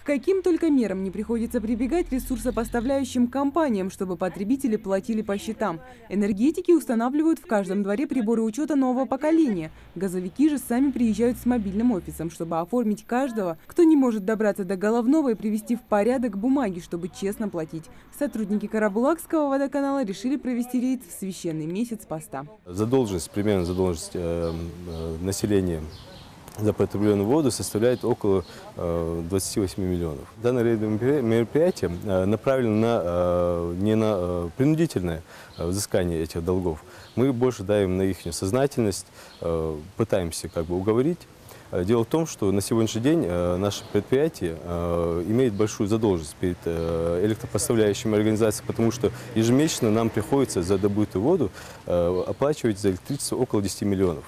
каким только мерам не приходится прибегать ресурсопоставляющим компаниям, чтобы потребители платили по счетам. Энергетики устанавливают в каждом дворе приборы учета нового поколения. Газовики же сами приезжают с мобильным офисом, чтобы оформить каждого, кто не может добраться до головного, и привести в порядок бумаги, чтобы честно платить. Сотрудники Карабулакского водоканала решили провести рейд в священный месяц поста. Примерно задолженность населения за потребленную воду составляет около 28 миллионов. Данное рейдовое мероприятие направлено не на принудительное взыскание этих долгов. Мы больше давим на их сознательность, пытаемся уговорить. Дело в том, что на сегодняшний день наше предприятие имеет большую задолженность перед электропоставляющими организациями, потому что ежемесячно нам приходится за добытую воду оплачивать за электричество около 10 миллионов.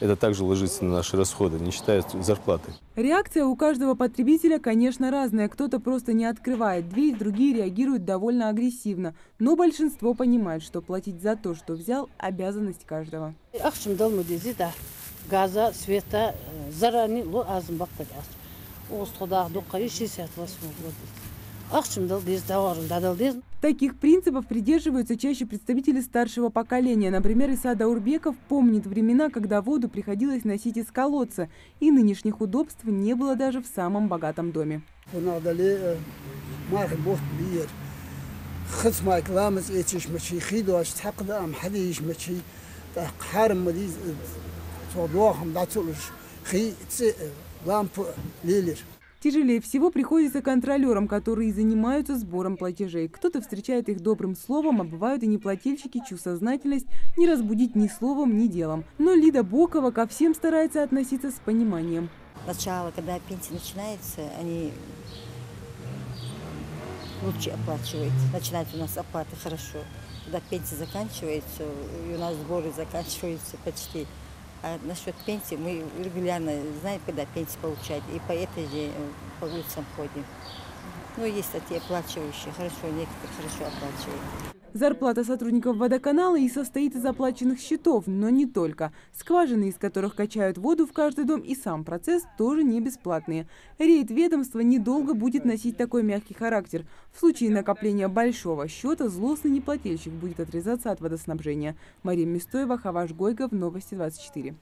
Это также ложится на наши расходы, не считая зарплаты. Реакция у каждого потребителя, конечно, разная. Кто-то просто не открывает дверь, другие реагируют довольно агрессивно. Но большинство понимает, что платить за то, что взял, обязанность каждого. Газа, света, заранее, Таких принципов придерживаются чаще представители старшего поколения. Например, Иса Даурбеков помнит времена, когда воду приходилось носить из колодца, и нынешних удобств не было даже в самом богатом доме. Тяжелее всего приходится контролерам, которые занимаются сбором платежей. Кто-то встречает их добрым словом, а бывают и неплательщики, чью сознательность не разбудить ни словом, ни делом. Но Лида Бокова ко всем старается относиться с пониманием. Сначала, когда пенсия начинается, они лучше оплачивают. Начинается у нас оплата хорошо. Когда пенсия заканчивается, и у нас сборы заканчиваются почти. А насчет пенсии мы регулярно знаем, когда пенсию получать, и по этой же по улицам ходим. Но есть такие оплачивающие, хорошо, некоторые хорошо оплачивают. Зарплата сотрудников водоканала и состоит из оплаченных счетов, но не только. Скважины, из которых качают воду в каждый дом, и сам процесс тоже не бесплатные. Рейд ведомства недолго будет носить такой мягкий характер. В случае накопления большого счета злостный неплательщик будет отрезаться от водоснабжения. Мария Мистоева, Хаваш Гойгов, Новости 24.